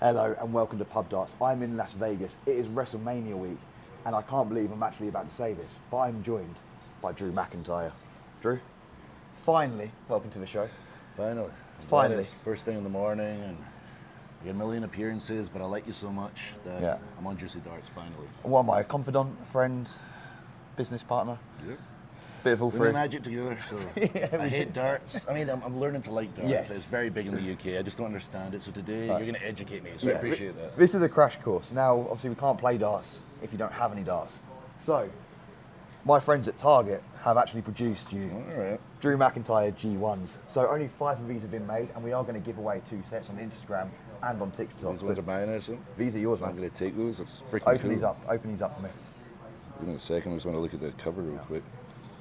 Hello and welcome to Pub Darts. I'm in Las Vegas. It is WrestleMania week and I can't believe I'm actually about to say this, but I'm joined by Drew McIntyre. Drew, finally, welcome to the show. Finally. It's first thing in the morning and I get a million appearances, but I like you so much that I'm on Juicy Darts finally. What am I, a confidant, friend, business partner? Yep. Bit of all We three. do magic together, so I hate darts. I mean, I'm learning to like darts. Yes. It's very big in the UK. I just don't understand it. So today you're going to educate me, so I appreciate that. This is a crash course. Now, obviously, we can't play darts if you don't have any darts. So, my friends at Target have actually produced you Drew McIntyre G1s. So only 5 of these have been made, and we are going to give away 2 sets on Instagram and on TikTok. These ones are mine, isn't it? These are yours, man. I'm going to take those. It's freaking Open cool. these up. Open these up for me. Give me a second. I just want to look at the cover real quick.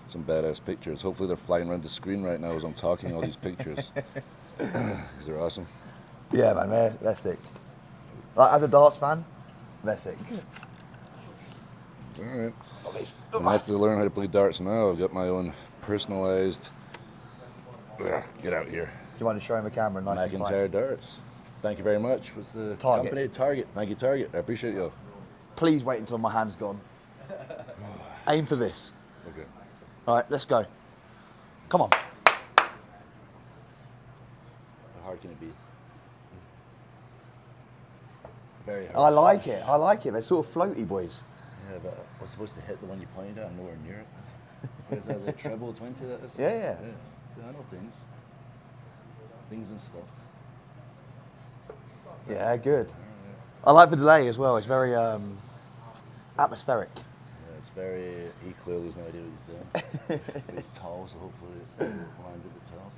Some badass pictures. Hopefully they're flying around the screen right now as I'm talking all these pictures. Because they're awesome. Yeah, man, they're sick. Like, as a darts fan, they're sick. All right. I have to learn how to play darts now. I've got my own personalized. Get out here. Do you mind just showing the camera nice and tight? McIntyre darts. Thank you very much. What's the company? Target. Thank you, Target. I appreciate you. Please wait until my hand's gone. Aim for this. Okay. All right, let's go. Come on. How hard can it be? Very hard. I like it. I like it. They're sort of floaty, boys. Yeah, but I was supposed to hit the one you pointed at. I'm nowhere near it. What is that, the treble 20 that is? Yeah. So I know things. Things and stuff. Yeah, good. I like the delay as well. It's very atmospheric. Yeah, it's very. He clearly has no idea what he's doing. But he's tall, so hopefully it will land at the top.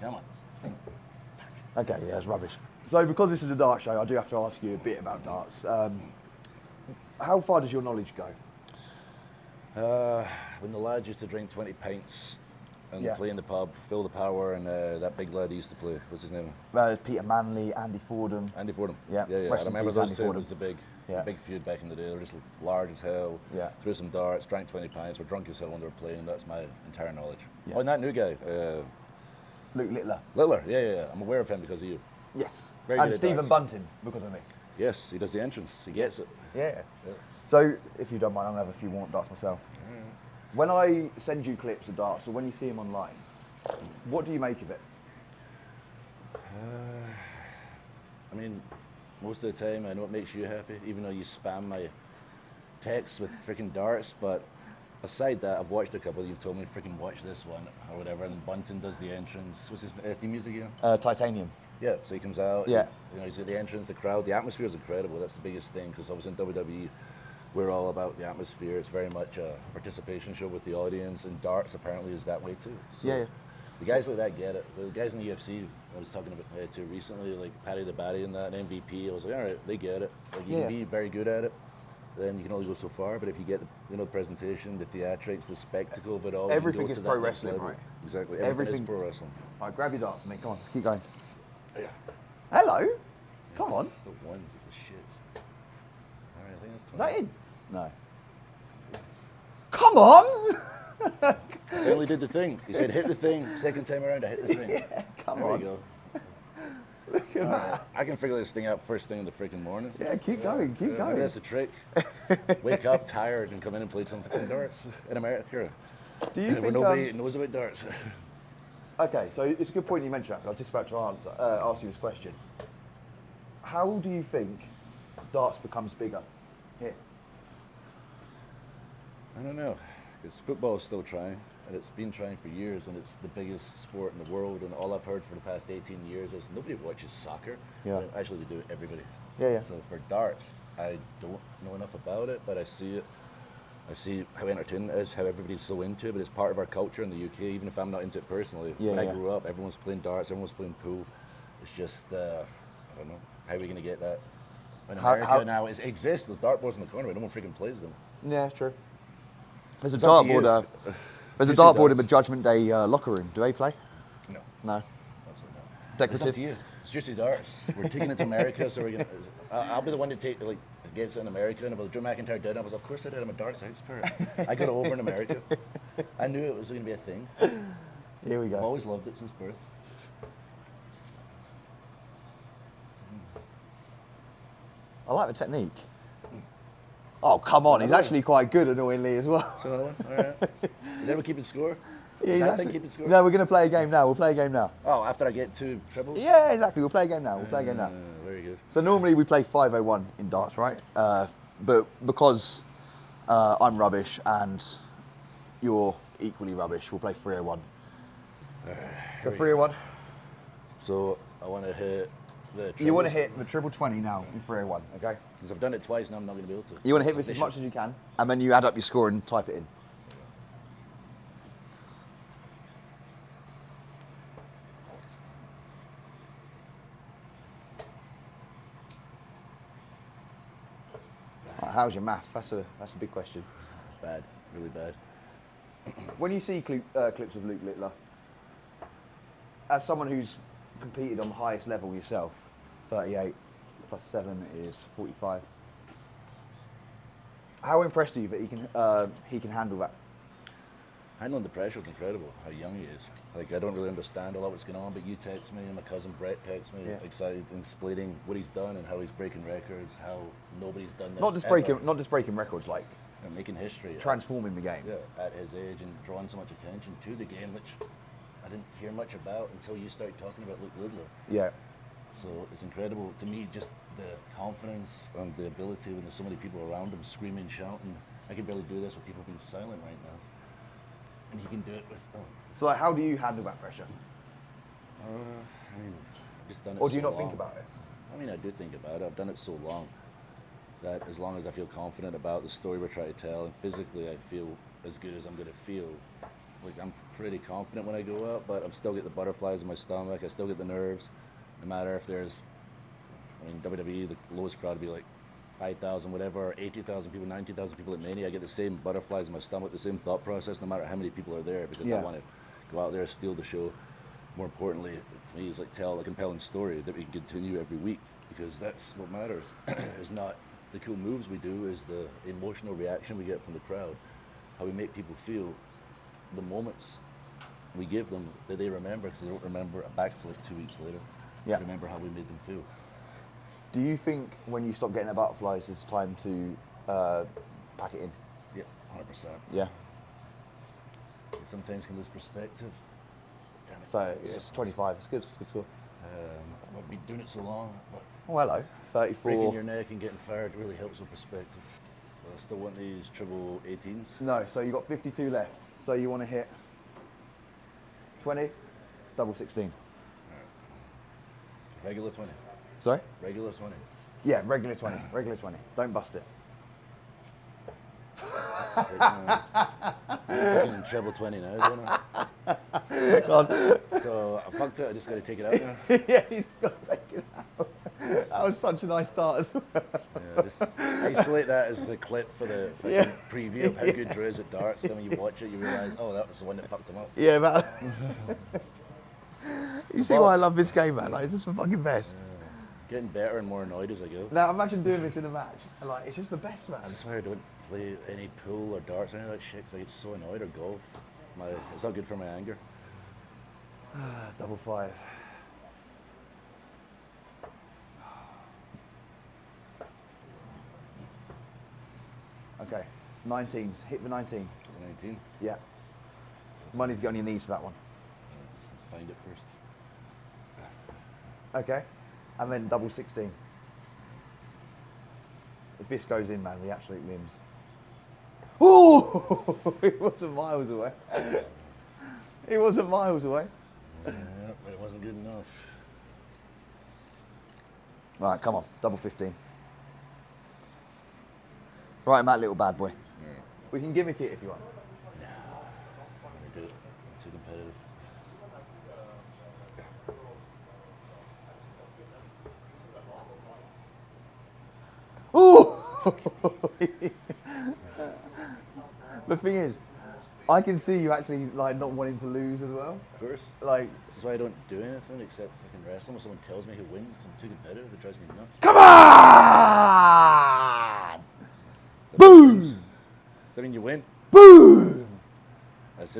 Come on. Okay, yeah, it's rubbish. So because this is a dart show, I do have to ask you a bit about darts. How far does your knowledge go? When the lads used to drink 20 pints and Yeah. play in the pub, Phil the Power, and that big lad he used to play, what's his name? There's Peter Manley, Andy Fordham. Andy Fordham. Yeah. I Rest in remember peace, those Andy two. It Fordham. was the Yeah. big feud back in the day. They were just large as hell. Yeah. Threw some darts, drank 20 pints, were drunk as hell when they were playing. That's my entire knowledge. Yeah. Oh, and that new guy, Luke Litler. Littler. Yeah. I'm aware of him because of you. Yes. Very good And at Stephen darts. Bunting, because of me. Yes, he does the entrance. He gets it. Yeah. Yeah. So, if you don't mind, I'm going to have a few warm-up darts myself. When I send you clips of darts, or when you see them online, what do you make of it? I mean, most of the time I know it makes you happy, even though you spam my texts with freaking darts. But aside that, I've watched a couple. You've told me freaking watch this one or whatever. And Bunton does the entrance. What's his theme music again? Titanium. Yeah, so he comes out. Yeah. You know, he's got the entrance, the crowd. The atmosphere is incredible. That's the biggest thing because obviously in WWE, we're all about the atmosphere. It's very much a participation show with the audience, and darts apparently is that way too. So Yeah. the guys like that get it. The guys in the UFC, I was talking about to recently, like Paddy the Batty and that, and MVP. I was like, all right, they get it. Like you can be very good at it, then you can only go so far. But if you get the presentation, the theatrics, the spectacle of it all, Everything you go is to pro that next wrestling, level. right? Exactly. Everything- Everything is pro wrestling. All right, grab your darts, mate. Come on, let's keep going. Yeah. Hello. Come on. It's the ones, it's the shits. All right, I think that's Is that in? No. Come on! I only did the thing. He said, hit the thing. Second time around, I hit the thing. Yeah, come there on. we go. Look at that. I can figure this thing out first thing in the freaking morning. Yeah, keep going, keep going. Maybe that's the trick. Wake up tired and come in and play some fucking darts in America. Do you Where think... nobody knows about darts. Okay, so it's a good point you mentioned that, 'cause I was just about to ask you this question. How do you think darts becomes bigger here? I don't know, because football is still trying, and it's been trying for years, and it's the biggest sport in the world, and all I've heard for the past 18 years is nobody watches soccer. Yeah. Actually, they do, everybody. Yeah. So for darts, I don't know enough about it, but I see it. I see how entertaining it is, how everybody's so into it, but it's part of our culture in the UK, even if I'm not into it personally. When I grew up, everyone's playing darts, everyone's playing pool. It's just, I don't know, how are we going to get that? In America now, it exists, there's dartboards in the corner, but no one freaking plays them. Yeah, it's true. There's a It's up to you. dartboard. There's a Juicy dartboard in the darts. Judgment Day locker room. Do they play? No, No. absolutely not. It's up Decorative. to you. It's Juicy Darts. We're taking it to America, so we're gonna. I'll be the one to take gets it in America. And if Drew McIntyre did, I was, of course I did. I'm a darts expert. I got it over in America. I knew it was going to be a thing. Here we I've go. always loved it since birth. I like the technique. Oh, come on. He's actually quite good, annoyingly, as well. So another one? All right. Is everyone keeping score? Yeah, Is that actually, thing keeping score? no, we're going to play a game now. We'll play a game now. Oh, after I get 2 triples? Yeah, exactly. We'll play a game now. We'll play a game now. Very good. So normally we play 501 in darts, right? But because I'm rubbish and you're equally rubbish, we'll play 301. So 301. So I want to hit the triples. You want to hit the triple 20 now in 301, okay? Because I've done it twice, now I'm not going to be able to. You want to hit this as much as you can, and then you add up your score and type it in. How's your math? That's a big question. Bad, really bad. When you see clips of Luke Litler, as someone who's competed on the highest level yourself, 38 plus 7 is 45. How impressed are you that he can handle that? Handling the pressure is incredible, how young he is. Like, I don't really understand a lot what's going on, but you text me and my cousin Brett texts me, excited and explaining what he's done and how he's breaking records, how nobody's done this Not just breaking records, like making history. transforming the game. Yeah, at his age and drawing so much attention to the game, which I didn't hear much about until you started talking about Luke Litler. Yeah. So it's incredible to me, just the confidence and the ability when there's so many people around him screaming, shouting. I can barely do this with people being silent right now. And he can do it with. So, like, how do you handle that pressure? I mean, I've just done it. Or do you so not long. think about it? I mean, I do think about it. I've done it so long that as long as I feel confident about the story we're trying to tell, and physically I feel as good as I'm going to feel, like I'm pretty confident when I go out, but I still get the butterflies in my stomach. I still get the nerves. No matter if there's, I mean, WWE, the lowest crowd would be like 5,000, whatever, 80,000 people, 90,000 people at Mania. I get the same butterflies in my stomach, the same thought process, no matter how many people are there, because I want to go out there, steal the show. More importantly, to me, is like tell a compelling story that we can continue every week, because that's what matters. It's not the cool moves we do, is the emotional reaction we get from the crowd, how we make people feel, the moments we give them that they remember, because they don't remember a backflip 2 weeks later. They remember how we made them feel. Do you think when you stop getting the butterflies, it's time to pack it in? Yeah, 100%. Yeah. It sometimes can lose perspective. Damn it. 30, it's 25. It's good. It's a good score. I've been doing it so long, but Oh, hello. 34. breaking your neck and getting fired really helps with perspective. So I still want these triple 18s. No, so you've got 52 left. So you want to hit 20, double 16. Regular 20. Sorry? Regular 20. Yeah, regular 20. Regular 20. Don't bust it. I'm thinking in treble 20 now, don't I? God. So I fucked it. I just got to take it out now. Yeah, he's got to take it out. That was such a nice start as well. Yeah, just isolate that as the clip for the preview of how good Drew is at darts. Then when you watch it, you realise, oh, that was the one that fucked him up. Yeah, man. You see why I love this game, man? Like, it's just the fucking best. Getting better and more annoyed as I go. Now, imagine doing this in a match. And, like, it's just the best, man. That's why I don't play any pool or darts or any of that shit, because I get so annoyed, or golf. It's not good for my anger. Double 5. Okay, 19s. Hit the 19. 19. Yeah. Money's get on your knees for that one. Find it first. Okay. And then double 16. If this goes in, man, the absolute limbs. Ooh! It wasn't miles away. It wasn't miles away. Yeah, but it wasn't good enough. Right, come on. Double 15. Right, Matt, little bad boy. Yeah. We can gimmick it if you want. No. I'm going to do it. I'm too competitive. Ooh! The thing is, I can see you actually like not wanting to lose as well. Of course. Like, This is why I don't do anything except fucking wrestle. When someone tells me who wins, 'cause I'm too competitive, it drives me nuts. come on! Boom! Does that mean you win? Boom!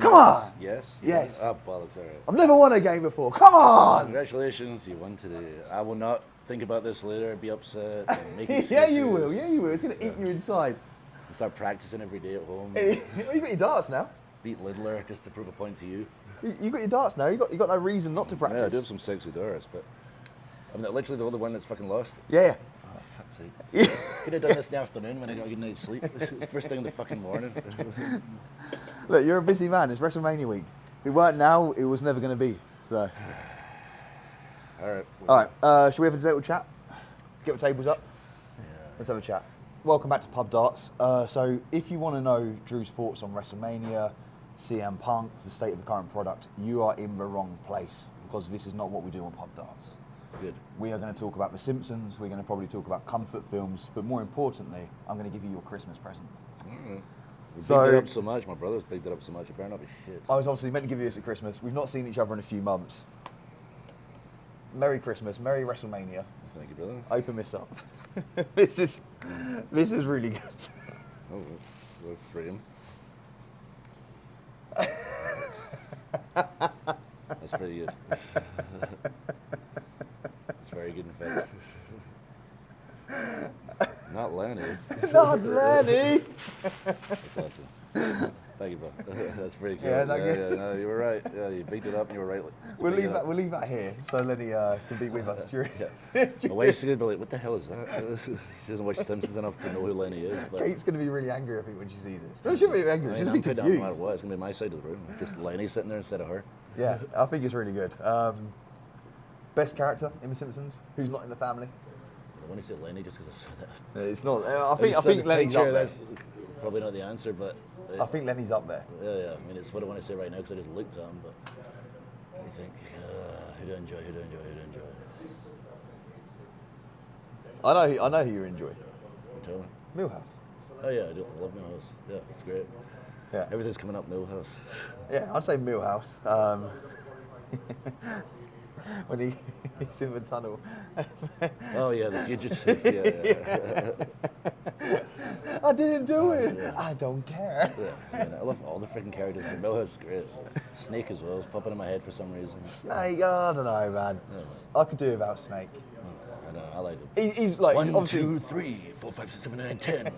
Come on! Yes? Yes. Oh, bollocks, all right. I've never won a game before. Come on! Congratulations, you won today. I will not think about this later, be upset, and make Yeah, you will. Yeah, you will. It's gonna eat you inside. Start practicing every day at home. You got your darts now. Beat Littler just to prove a point to you. You got your darts now. You got no reason not to practice. Yeah, I do have some sexy darts, but I'm literally the only one that's fucking lost. Yeah. Oh, fuck's sake. Could have done this in the afternoon when I got a good night's sleep. First thing in the fucking morning. Look, you're a busy man. It's WrestleMania week. If it weren't now, it was never going to be. So. All right. Should we have a little chat? Get the tables up. Yeah. Let's have a chat. Welcome back to Pub Darts. So, if you want to know Drew's thoughts on WrestleMania, CM Punk, the state of the current product, you are in the wrong place because this is not what we do on Pub Darts. Good. We are going to talk about The Simpsons. We're going to probably talk about comfort films, but more importantly, I'm going to give you your Christmas present. We bigged it up so much. My brother's bigged it up so much. It better not be shit. I was obviously meant to give you this at Christmas. We've not seen each other in a few months. Merry Christmas, Merry WrestleMania. Thank you, brother. Open this up. This is really good. Oh, we'll frame. That's pretty good. That's very good, in fact. Not Lenny. Not Lenny. That's awesome. Thank you, bro. That's pretty cool. Yeah, no, you were right. Yeah, you beat it up and you were right. We'll leave that here so Lenny can be with us during. Yeah. My wife's going to be like, what the hell is that? She doesn't watch The Simpsons enough to know who Lenny is. But Kate's going to be really angry, I think, when she sees this. No, she'll be angry. She'll be confused. No matter what, it's going to be my side of the room. Just Lenny sitting there instead of her. Yeah, I think it's really good. Best character in The Simpsons? Who's not in the family? I want to say Lenny just because I said that. It's not. I think Lenny's up there. That's probably not the answer, but I think Lenny's up there. Yeah. I mean, it's what I want to say right now because I just looked at him. But what do you think? Who do I enjoy? I know who you enjoy. Tell me. Milhouse. Oh yeah, I love Milhouse. Yeah, it's great. Yeah. Everything's coming up Milhouse. Yeah, I'd say Milhouse. When he's in the tunnel. Oh yeah, the fugitive. Yeah. I didn't do it. Yeah. I don't care. Yeah, I love all the freaking characters. But Milhouse is great. Snake as well. It's popping in my head for some reason. Snake, I don't know, man. Yeah. I could do without Snake. I don't know. I like him. He's like 1, obviously 2, 3, 4, 5, 6, 7, 8, 10.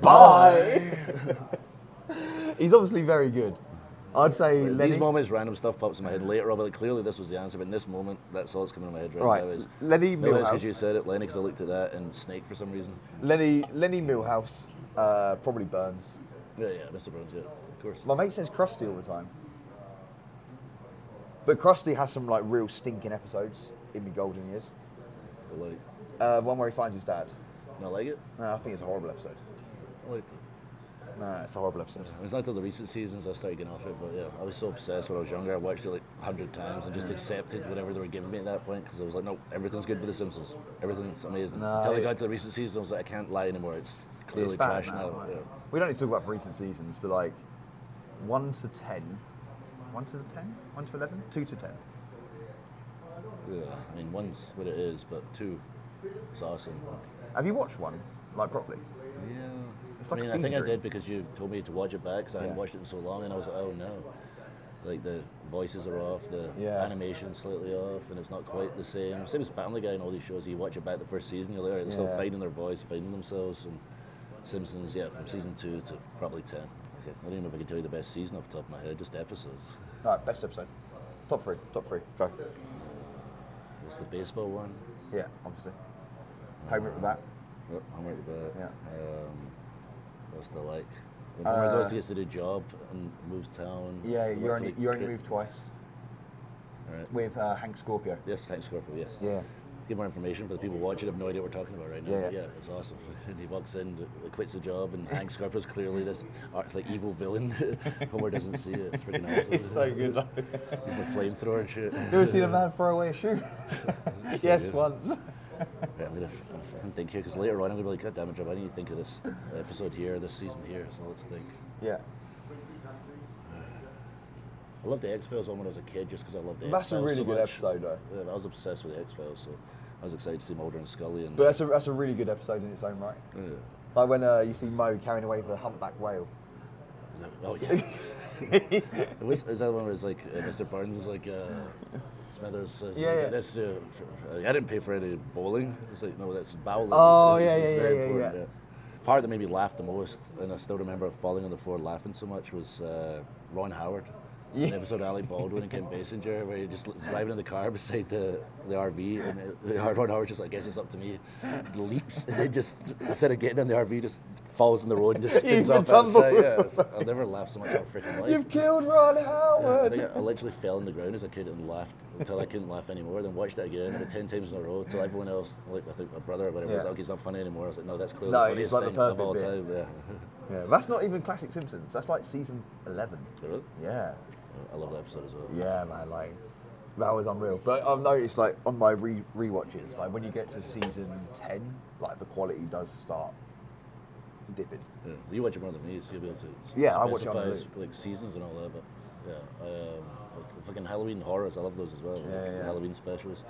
Bye. He's obviously very good. I'd say Lenny. These moments, random stuff pops in my head later. I'll be like, clearly this was the answer, but in this moment, that's all that's coming in my head right now. Is Lenny Milhouse. because you said it. Lenny because I looked at that, and Snake for some reason. Lenny Milhouse. Probably Burns. Yeah, Mr. Burns. Yeah, of course. My mate says Krusty all the time. But Krusty has some like real stinking episodes in the golden years. Like, one where he finds his dad. not like it. No, I think it's a horrible episode. I like it. No, it's a horrible episode. It's not until the recent seasons I started getting off it, but yeah, I was so obsessed when I was younger. I watched it like 100 times and just accepted whatever they were giving me at that point because I was like, no, everything's good for The Simpsons. Everything's amazing. No, Until I got to the recent seasons, I was like, I can't lie anymore. It's clearly bad trash now, now. right? Yeah. We don't need to talk about recent seasons, but like 1 to 10. 1 to 10? 1 to 11? 2 to 10. Yeah, I mean, one's what it is, but two, it's awesome. Have you watched one, like properly? Yeah. It's like I mean, a I think I fever did because you told me to watch it back because I hadn't Yeah. watched it in so long, and I was like, oh no. Like the voices are off, the Yeah. animation's slightly off, and it's not quite the same. Same as Family Guy and all these shows. You watch it back the first season, you're like, all right, they're still Yeah. finding their voice, finding themselves. And Simpsons, yeah, from season 2 to probably 10. Okay. I don't even know if I can tell you the best season off the top of my head, just episodes. All right, best episode. Top three. Go. It's the baseball one. Yeah, obviously. Homer with that. Yep, I'm right with that. Yeah. What's the like? When Homer goes to get to the job and moves town. Yeah, the you one for only the- moved twice Right. with Hank Scorpio. Yes, thanks, Scorpio, yes. Yeah. Give more information for the people watching. Have no idea what we're talking about right now. Yeah, But yeah. yeah, it's awesome. And he walks in, quits the job, and Hank Scorpio's clearly this like evil villain. Homer doesn't see it. It's freaking awesome. It's so good though. He's with flamethrower and shit. You ever seen a man throw away a shoe? So Yes, good. once. Yeah, I'm gonna fucking think here because later on I'm gonna be like, God damn it, Joe, I need to think of this episode here, this season here. So let's think. Yeah. I loved the X-Files one when I was a kid just because I loved the That's a X-Files really so good much. episode though. Yeah, I was obsessed with the X-Files, so I was excited to see Mulder and Scully. And But that's a really good episode in its own right. yeah. Like when you see Mo carrying away the humpback whale. Oh yeah. Is that one where it's like Mr. Burns is like Smithers says, This, I didn't pay for any bowling. It's like, no, that's bowling. Oh, Yeah. Part that made me laugh the most, and I still remember falling on the floor laughing so much, was Ron Howard. An episode of Alec Baldwin and Kim Basinger, where he just driving in the car beside the RV, and Ron Howard just like, I guess it's up to me, leaps, and then just, instead of getting in the RV, just falls in the road and just spins off outside. Yeah, I'll never laugh so much in my freaking life. You've killed Ron Howard! I think I literally fell on the ground as a kid and laughed until I couldn't laugh anymore, then watched it again about 10 times in a row, until everyone else, like I think my brother or whatever, was like, he's not funny anymore. I was like, no, that's clearly the funniest thing of all time. Yeah, that's not even classic Simpsons. That's like season 11. Really? Yeah. I love that episode as well. Yeah, man, like that was unreal. But I've noticed, like on my rewatches, like when you get to season 10, like the quality does start dipping. Yeah, you watch it more than me, so you'll be able to. Yeah, I watch it on the like seasons and all that. But yeah, like fucking Halloween horrors, I love those as well. Yeah. Halloween specials.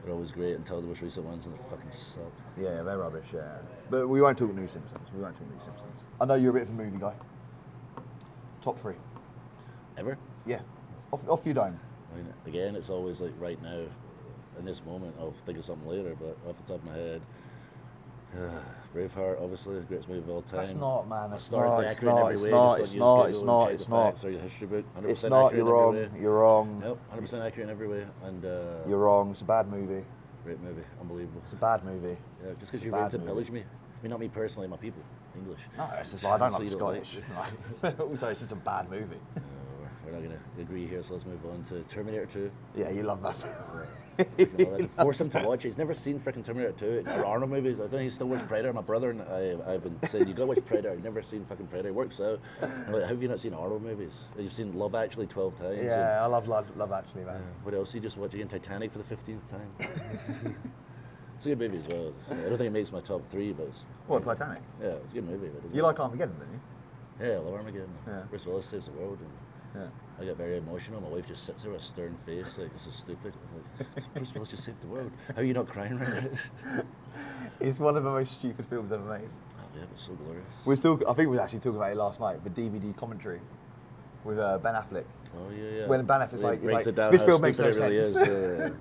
They're always great until the most recent ones, and they fucking suck. Yeah, they're rubbish. Yeah, but we won't talk New Simpsons. I know you're a bit of a movie guy. Top 3. Ever? Yeah. Off you dime. I mean, again, it's always like right now, in this moment, I'll think of something later, but off the top of my head, Braveheart, obviously, the greatest movie of all time. That's not, man. It's not. It's not. Sorry, history book. 100% It's not. accurate You're in wrong. every way. You're wrong. Nope, 100% accurate in every way, and you're wrong. It's a bad movie. great movie, unbelievable. It's a bad movie. Yeah, just because you're ready to pillage me. I mean, not me personally, my people, English. No, it's just I don't like Scottish. Also, it's just a bad movie. We're not going to agree here, so let's move on to Terminator 2. Yeah, you love that. Force him to watch it. He's never seen freaking Terminator 2 or Arnold movies. I think he still watches Predator. My brother and I've been saying, you got to watch Predator. I've never seen fucking Predator. It works out. I'm like, how have you not seen Arnold movies? You've seen Love Actually 12 times. Yeah, I love Actually, man. What else? You just watch again Titanic for the 15th time. It's a good movie as well. I don't think it makes my top 3, but it's... What, Titanic? Yeah, it's a good movie. You like Armageddon, don't you? Yeah, I love Armageddon. Yeah. Bruce Willis saves the world. And yeah. I get very emotional. My wife just sits there with a stern face, like, this is stupid. I'm like, Bruce Willis just saved the world. How are you not crying right now? It's one of the most stupid films ever made. Oh yeah, but so glorious. I think we were actually talking about it last night, the DVD commentary with Ben Affleck. Oh yeah. When Ben Affleck's like, breaks it down this how film makes no stupid it sense. really is.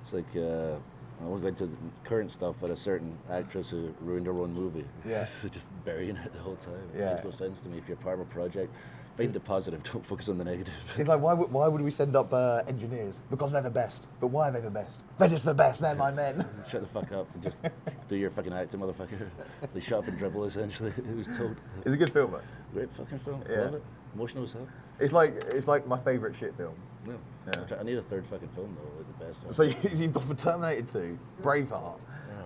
It's like, I won't go into the current stuff, but a certain actress who ruined her own movie. Yeah. So just burying it the whole time. Yeah. It makes no sense to me. If you're part of a project, find the positive, don't focus on the negative. It's like, why would we send up engineers? Because they're the best. But why are they the best? They're just the best, they're my men. Shut the fuck up and just do your fucking acting, motherfucker. They shut up and dribble, essentially. It was told. It's a good film, though. Great fucking film. Yeah. Love it. Emotional as hell. It's like my favourite shit film. Yeah. I need a third fucking film, though, like the best one. So you've got for Terminator 2, Braveheart,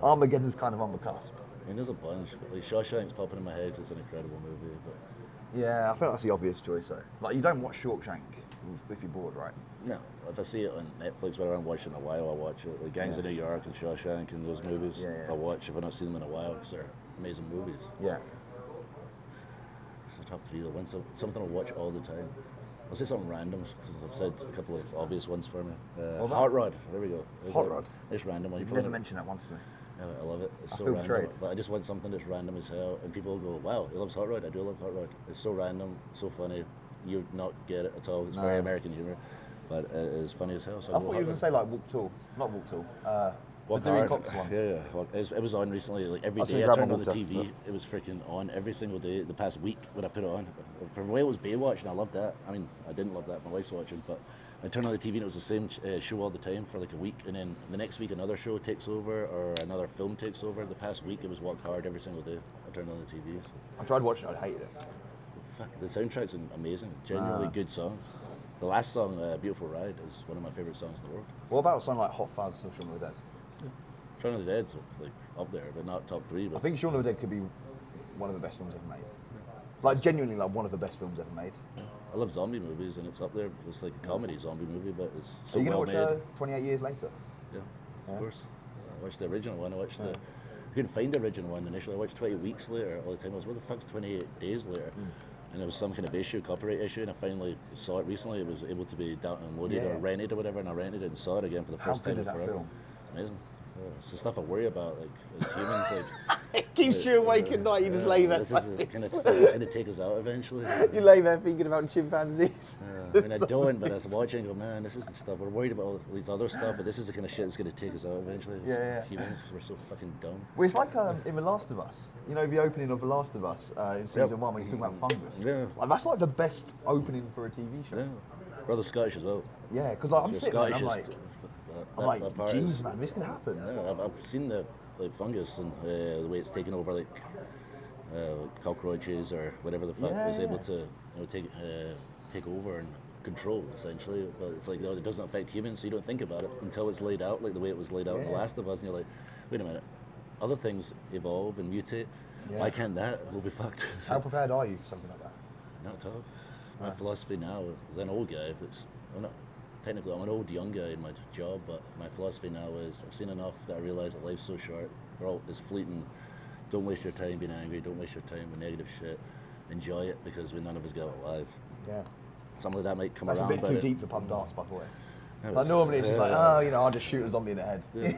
Armageddon's kind of on the cusp. I mean, there's a bunch. Like, Shawshank's popping in my head 'cause it's an incredible movie. But Yeah, I think that's the obvious choice, though. Like, you don't watch Shawshank if you're bored, right? no, if I see it on Netflix, whether I'm watching in a while, I'll watch it. Like Gangs of New York and Shawshank and those movies, I'll watch if I've not seen them in a while because they're amazing movies. Yeah. So top 3, something I'll watch all the time. I'll say something random because I've said a couple of obvious ones for me. Hot Rod, there we go. Hot Rod? It's random. You've never mentioned that once to me. Yeah, I love it. It's so feel random. betrayed. But I just want something that's random as hell, and people go, "Wow, he loves Hot Rod." I do love Hot Rod. It's so random, so funny. You'd not get it at all. It's very American humor, but it is funny as hell. So I thought you were going to say like Walk Tall, not Walk Tall. The Dewey Cox one. Yeah. Well, it was on recently. Like every day I turned on the TV, it was freaking on every single day. The past week when I put it on, for a while it was Baywatch, and I loved that. I mean, I didn't love that. My wife's watching, but I turned on the TV and it was the same show all the time for like a week, and then the next week another show takes over or another film takes over. The past week it was Walk Hard every single day. I turned on the TV. So. I tried watching it. I hated it. Fuck, the soundtrack's amazing. Genuinely good songs. The last song, "Beautiful Ride," is one of my favorite songs in the world. What about a song like Hot Fuzz or Shaun of the Dead? Shaun of the Dead's like up there, but not top 3. But I think Shaun of the Dead could be one of the best films ever made. Like genuinely, like one of the best films ever made. I love zombie movies, and it's up there. It's like a comedy zombie movie, but it's so Are you well gonna made. watch 28 Years Later? Yeah, of course. I watched the original one. I watched the. I couldn't find the original one initially. I watched 28 weeks later all the time. I was, what the fuck's 28 days later? And there was some kind of issue, copyright issue, and I finally saw it recently. It was able to be downloaded or rented or whatever, and I rented it and saw it again for the first time. How good is that film? Amazing. It's the stuff I worry about, like as humans, like. It keeps you awake at night. You just lay there. This is the kind of stuff that's going to take us out eventually. You lay there thinking about chimpanzees. I mean, I don't, but I was watching and go, man, this is the stuff. We're worried about all these other stuff, but this is the kind of shit that's going to take us out eventually. Yeah. Humans, we're so fucking dumb. Well, it's like in The Last of Us. You know, the opening of The Last of Us in season 1 when he's talking about fungus. Yeah. Like, that's like the best opening for a TV show. Yeah. Brother Scottish as well. Yeah, because like, I'm sitting there and I'm like, that geez, man, this can happen. Yeah, I've seen the fungus and the way it's taken over, like cockroaches or whatever the fuck is able to take over and control essentially. But it's like, it doesn't affect humans, so you don't think about it until it's laid out, like the way it was laid out in The Last of Us, and you're like, wait a minute, other things evolve and mutate. Why can't that? We'll be fucked. How prepared are you for something like that? Not at all. My philosophy now, as an old guy, technically I'm an old young guy in my job, but my philosophy now is I've seen enough that I realise that life's so short. It's fleeting. Don't waste your time being angry. Don't waste your time with negative shit. Enjoy it, because none of us got it alive. Yeah. Something like that might come That's around. That's a bit too deep for pub darts, by the way. No, like normally it's just like, I'll just shoot a zombie in the head. Yeah,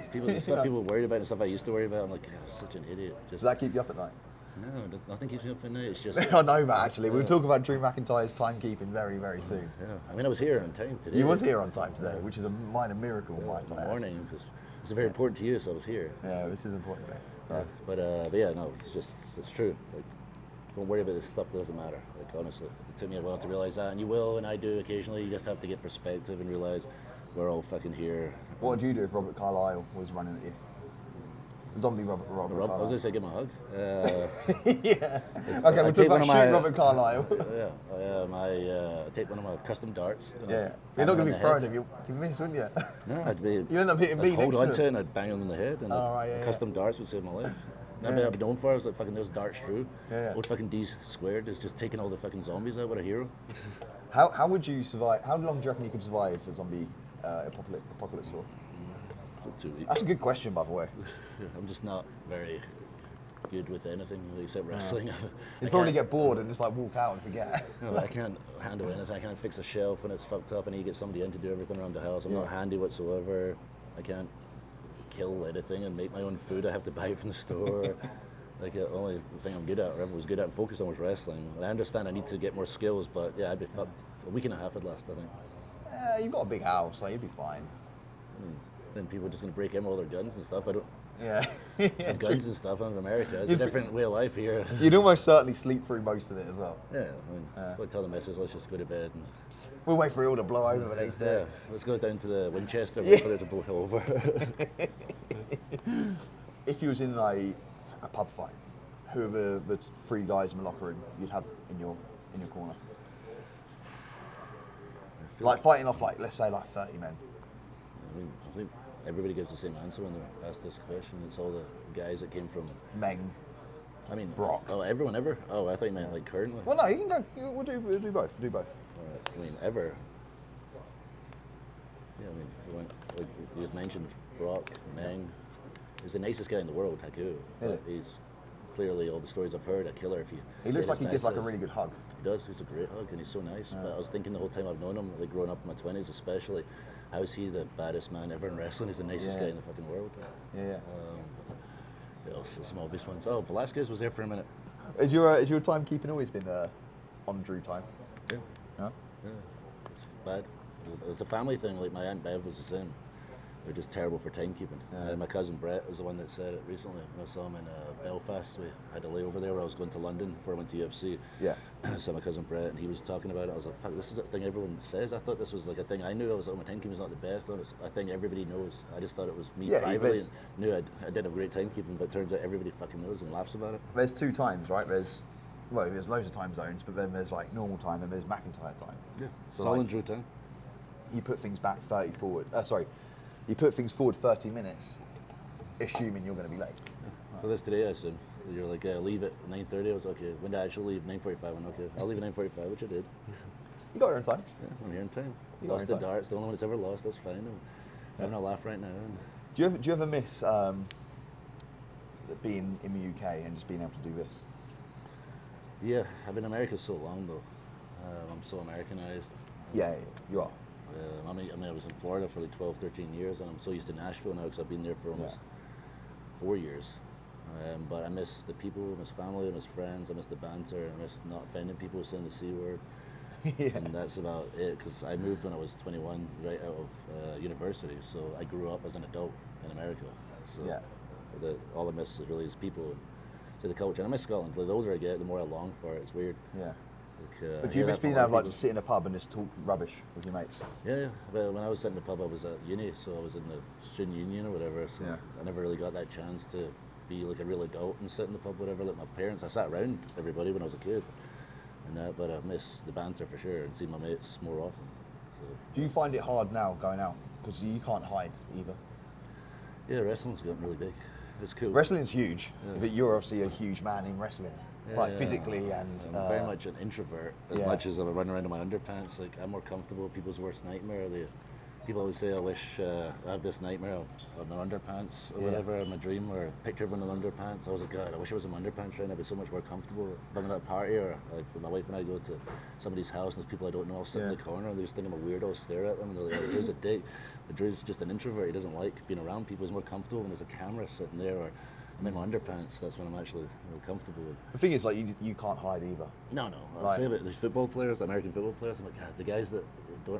people worried about it, and stuff I used to worry about. I'm like, I'm such an idiot. Does that keep you up at night? No, nothing keeps me up at night. It's just. I know, Matt. Actually, we'll talk about Drew McIntyre's timekeeping very, very soon. Yeah, I mean, I was here on time today. You was here on time today, which is a minor miracle. In the morning, because it's very important to you, so I was here. Yeah, this is important, mate. Right. But yeah, no, it's true. Like, don't worry about this stuff that doesn't matter. Like, honestly, it took me a while to realize that, and you will, and I do occasionally. You just have to get perspective and realize we're all fucking here. What would you do if Robert Carlyle was running at you? Zombie Robert Carlyle. I was going to say, give him a hug. Yeah. Okay, we'll talk about shooting Robert Carlyle. I take one of my custom darts. Yeah. You're not going to be throwing him. You'd miss, wouldn't you? No, I'd be. You end up hitting me next to him. Hold on to it and I'd bang him in the head. And custom darts would save my life. I'd be known for. I was like, fucking, there's darts Drew. Old fucking D squared is just taking all the fucking zombies out. What a hero. How would you survive? How long do you reckon you could survive a zombie apocalypse war? 2 weeks. That's a good question, by the way. I'm just not very good with anything except wrestling. You'd probably get bored and just like walk out and forget. No, I can't handle anything. I can't fix a shelf when it's fucked up. I need to get somebody in to do everything around the house. I'm not handy whatsoever. I can't kill anything and make my own food. I have to buy it from the store. Like, the only thing I'm good at, or was good at and focused on, was wrestling. And I understand I need to get more skills, but yeah, I'd be fucked. A week and a half would last, I think. You've got a big house, so you'd be fine. Then people are just going to break in with all their guns and stuff. I don't have guns and stuff. I'm in America. It's a different way of life here. You'd almost certainly sleep through most of it as well. Yeah, I mean, if I tell the missus, let's just go to bed. And we'll wait for it all to blow over the next day. Yeah, let's go down to the Winchester and wait for it to blow over. If you was in a pub fight, who are the 3 guys in the locker room you'd have in your corner? Like fighting off, like, let's say, like 30 men. I think everybody gives the same answer when they're asked this question. It's all the guys that came from Meng. I mean, Brock. Oh, everyone ever? Oh, I thought you meant like currently. Well, no, you can go. We'll do both. All right. I mean, ever. Yeah, I mean, like you just mentioned, Brock, Meng. He's the nicest guy in the world, Haku. But he's clearly, all the stories I've heard, a killer. If you. He looks like he gives like a really good hug. He does. He's a great hug, and he's so nice. But I was thinking the whole time I've known him, like growing up in my 20s, especially. How is he the baddest man ever in wrestling? He's the nicest guy in the fucking world. Yeah. Some obvious ones. Oh, Velasquez was there for a minute. Is your timekeeping always been on Drew time? Yeah. Huh? Yeah. It's bad. It's a family thing. Like my Aunt Bev was the same. They're just terrible for timekeeping. My cousin Brett was the one that said it recently. When I saw him in Belfast, we had a layover there where I was going to London before I went to UFC. Yeah. I saw my cousin Brett, and he was talking about it. I was like, fuck, this is a thing everyone says. I thought this was like a thing I knew. I was like, my timekeeping is not the best. It's a thing everybody knows. I just thought it was me privately. And knew I didn't have great timekeeping, but it turns out everybody fucking knows and laughs about it. There's 2 times, right? There's loads of time zones, but then there's like normal time and there's McIntyre time. Yeah. So it's all in Drew time. You put things back 30 forward. You put things forward 30 minutes, assuming you're going to be late. Yeah. For this today, I said, you're like, leave at 9:30. I was okay. When did I actually leave? 9:45. I went, okay, I'll leave at 9:45, which I did. You got here in time. Yeah, I'm here in time. Lost the darts, the only one that's ever lost. That's fine. I'm having a laugh right now. Do you ever miss being in the UK and just being able to do this? Yeah, I've been in America so long though. I'm so Americanized. Yeah, you are. I mean, I was in Florida for like 12, 13 years, and I'm so used to Nashville now because I've been there for almost 4 years. But I miss the people, I miss family, I miss friends, I miss the banter, I miss not offending people saying the C word. And that's about it, because I moved when I was 21, right out of university, so I grew up as an adult in America. So all I miss is really people and to the culture. And I miss Scotland. The older I get, the more I long for it. It's weird. Yeah. Like, but do you miss being able to sit in a pub and just talk rubbish with your mates? Yeah. Well, when I was sitting in the pub, I was at uni, so I was in the student union or whatever, so I never really got that chance to be like a real adult and sit in the pub, whatever, like my parents. I sat around everybody when I was a kid, and that, but I miss the banter for sure and see my mates more often. So, do you find it hard now going out? Because you can't hide either. Yeah, wrestling's gotten really big. It's cool. Wrestling's huge, but you're obviously a huge man in wrestling, physically and. I'm very much an introvert. As much as I run around in my underpants, like I'm more comfortable. People's worst nightmare. People always say, I wish I have this nightmare of my underpants or whatever, in my dream, or a picture of one in underpants. I was like, God, I wish I was in my underpants right now. I'd be so much more comfortable. If I'm at a party or like my wife and I go to somebody's house and there's people I don't know, I'll sit in the corner and they just think I'm a weirdo, stare at them, and they're like, oh, Drew's a dick. But Drew's just an introvert. He doesn't like being around people. He's more comfortable when there's a camera sitting there, or I'm in my underpants. That's when I'm actually comfortable with. The thing is, like, you can't hide either. No. I'll say about these football players, American football players, I'm like, God, the guys that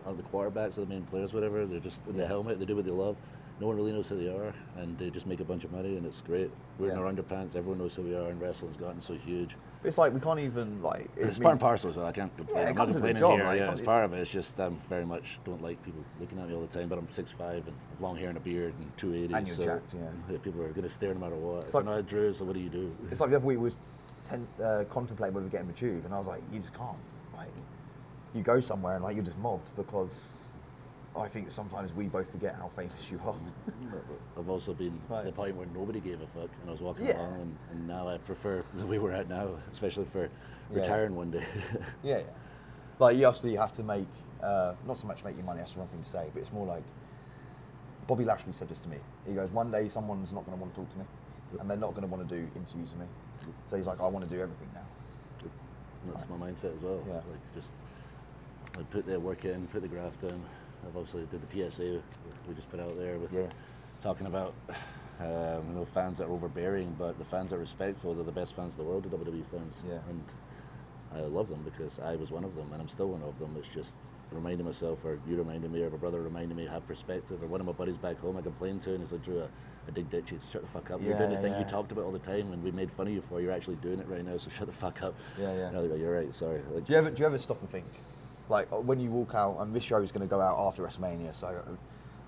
aren't the quarterbacks or the main players, whatever, they're just in the helmet, they do what they love. No one really knows who they are, and they just make a bunch of money, and it's great. We're in our underpants, everyone knows who we are, and wrestling's gotten so huge. It's like, we can't even, like... It's part and parcel, so I can't complain. I'm not complaining job, here. right? It's part of it. It's just very much don't like people looking at me all the time, but I'm 6'5", and have long hair and a beard, and 280. And you're so jacked, people are going to stare no matter what. If like, you're not Drew, so what do you do? It's like the other week we was contemplating whether we get him a tube, and I was like, you just can't. Like, you go somewhere and like you're just mobbed, because I think sometimes we both forget how famous you are. I've also been at the point where nobody gave a fuck, and I was walking along, and now I prefer the way we're at now, especially for retiring one day. Like, you obviously have to make, not so much make your money, that's the wrong thing to say, but it's more like, Bobby Lashley said this to me. He goes, one day someone's not going to want to talk to me, and they're not going to want to do interviews with me. So he's like, I want to do everything now. And that's my mindset as well. Yeah. Like, just like, put the work in, put the graft in. I've obviously did the PSA we just put out there with talking about fans that are overbearing, but the fans that are respectful, they're the best fans in the world, the WWE fans. Yeah. And I love them because I was one of them, and I'm still one of them. It's just reminding myself, or you reminding me, or my brother reminding me, have perspective. Or one of my buddies back home I complained to, and he's like, Drew, I dig ditches, shut the fuck up. You're doing the thing you talked about all the time, and we made fun of you for. You're actually doing it right now, so shut the fuck up. And I go, you're right, sorry. Like, do you ever stop and think, like, when you walk out, and this show is going to go out after WrestleMania, so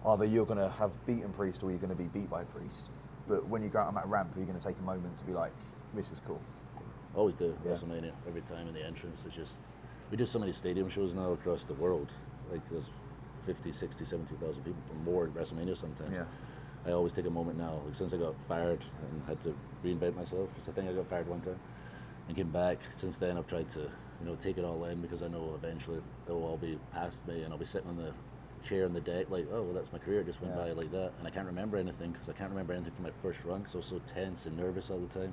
either you're going to have beaten Priest or you're going to be beat by Priest. But when you go out on that ramp, are you going to take a moment to be like, this is cool? Always do, WrestleMania, every time in the entrance. It's just, we do so many stadium shows now across the world. Like, there's 50, 60, 70,000 people, more at WrestleMania sometimes. I always take a moment now, like, since I got fired and had to reinvent myself. It's the thing, I got fired one time and came back. Since then, I've tried to, take it all in, because I know eventually it will all be past me, and I'll be sitting on the chair on the deck like, oh, well, that's my career, just went by like that. And I can't remember anything, because I can't remember anything from my first run, because I was so tense and nervous all the time.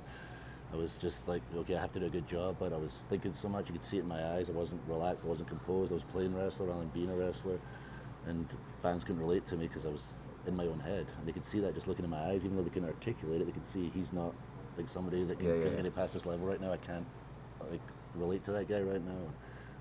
I was just like, okay, I have to do a good job, but I was thinking so much, you could see it in my eyes. I wasn't relaxed, I wasn't composed, I was playing wrestler rather than being a wrestler, and fans couldn't relate to me because I was in my own head, and they could see that just looking in my eyes. Even though they couldn't articulate it, they could see he's not like somebody that can get past this level right now. I can't like relate to that guy right now.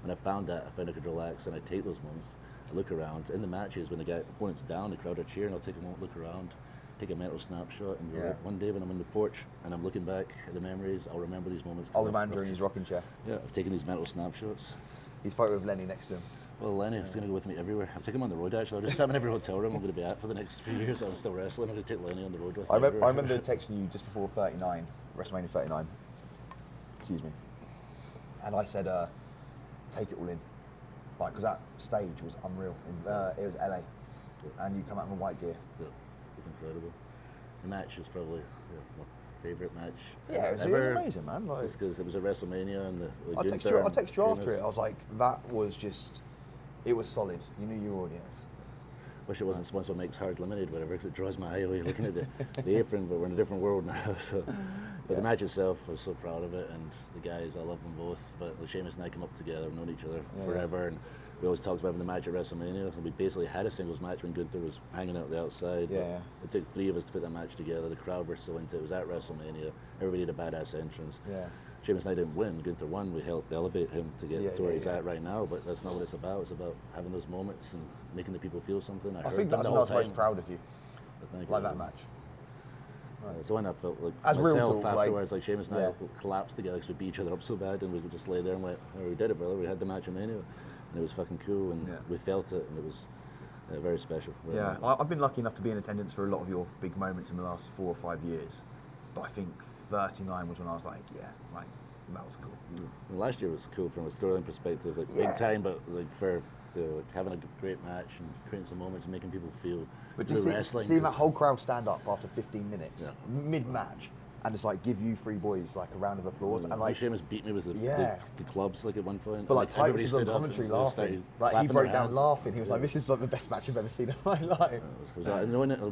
When I found that, I found I could relax, and I take those moments. I look around in the matches when the opponent's down, the crowd are cheering. I'll take a moment, look around, take a mental snapshot, and one day when I'm on the porch and I'm looking back at the memories, I'll remember these moments. Old man during his rocking chair. Yeah, I've taken these mental snapshots. His photo of Lenny next to him. Well, Lenny is going to go with me everywhere. I'm taking him on the road, actually. I'll just sit in every hotel room I'm going to be at for the next few years. I'm still wrestling. I'm going to take Lenny on the road with me. I remember texting you just before WrestleMania 39. Excuse me. And I said, take it all in. Like, because that stage was unreal. It was LA. And you come out in white gear. Yeah, it was incredible. The match was probably my favourite match. Yeah, it was amazing, man. Like, just because it was a WrestleMania and I text you after it. I was like, that was just, it was solid. You knew your audience. Wish it wasn't sponsored by Mike's Hard Lemonade, whatever, because it draws my eye away looking at the apron, but we're in a different world now. So, but the match itself, I was so proud of it, and the guys, I love them both. But Sheamus and I come up together, we've known each other forever, and we always talked about having the match at WrestleMania. So we basically had a singles match when Gunther was hanging out the outside. Yeah. It took 3 of us to put that match together. The crowd were so into it. It was at WrestleMania. Everybody had a badass entrance. Yeah. Sheamus and I didn't win. Gunther won. We helped elevate him to get to where he's at right now. But that's not what it's about. It's about having those moments and making the people feel something. I think that's what I was most proud of you. Like that match. Right. So when I felt like as myself talk, afterwards, like Sheamus and I collapsed together because we beat each other up so bad, and we would just lay there and went, oh, we did it, brother. We had the match at Mania, and it was fucking cool, and we felt it, and it was very special. Yeah, I've been lucky enough to be in attendance for a lot of your big moments in the last 4 or 5 years, but I think 39 was when I was like, that was cool. Well, last year was cool from a storyline perspective, like big time, but like for like having a great match and creating some moments and making people feel. But do you see that whole crowd stand up after 15 minutes, mid-match, and just like give you 3 boys like a round of applause? And like Sheamus beat me with the clubs like at one point. But like Titus was on commentary laughing. Like he broke down laughing. He was like, "This is like the best match I've ever seen in my life."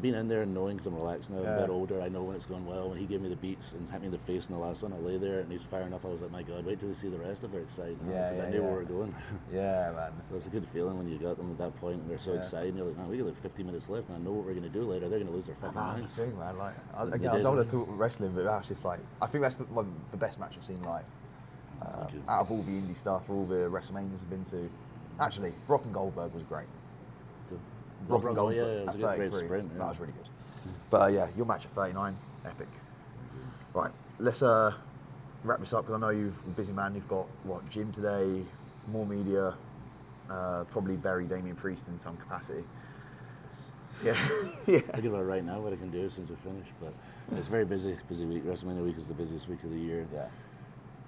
Being in there and knowing, because I'm relaxed now, I'm a bit older, I know when it's going well. When he gave me the beats and hit me in the face in the last one, I lay there and he's firing up. I was like, my God, wait till you see the rest of it. Exciting. Because I knew where we were going. Yeah, man. So it's a good feeling when you got them at that point and they're so excited. And you're like, man, we got like 50 minutes left and I know what we're going to do later. They're going to lose their fucking minds. That's the thing, man. Like, again, I don't want to talk wrestling, but that's just like, I think that's the best match I've seen live. Out of all the indie stuff, all the WrestleManias I've been to. Actually, Brock and Goldberg was great. Brock and Goldberg it was a great sprint. That was really good. But your match at 39, epic. Right, let's wrap this up because I know you're a busy man. You've got gym today, more media, probably bury Damain Priest in some capacity. Yeah. Thinking about right now what I can do since we finished, but it's very busy week. WrestleMania week is the busiest week of the year. Yeah.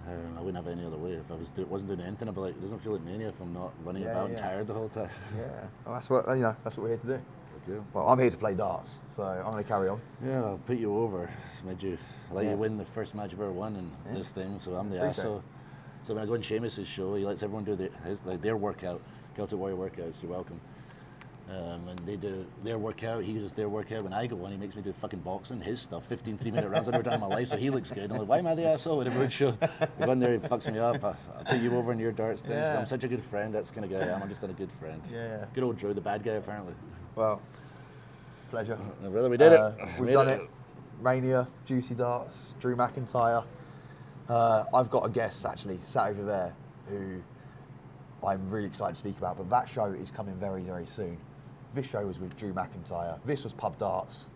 I wouldn't have it any other way. If I wasn't doing anything, I'd be like, it doesn't feel like Mania if I'm not running about and tired the whole time. Yeah, well, that's what we're here to do. Okay. Well, I'm here to play darts, so I'm going to carry on. Yeah, I'll put you over. You win the first match you've ever won in this thing, so I'm the asshole. So when I go on Sheamus' show, he lets everyone do their workout, Celtic Warrior workouts. You're welcome. And they do their workout, he does their workout. When I go on, he makes me do fucking boxing, his stuff, 15 3-minute rounds I've never done in my life, so he looks good. I'm like, why am I the asshole at every show? You go in there, he fucks me up, I put you over in your darts thing. I'm such a good friend, that's the kind of guy I am. I'm just not a good friend. Yeah. Good old Drew, the bad guy, apparently. Well, pleasure. Brother, we did it. We've done it. Mania, Juicy Darts, Drew McIntyre. I've got a guest, actually, sat over there, who I'm really excited to speak about, but that show is coming very, very soon. This show was with Drew McIntyre. This was Pub Darts.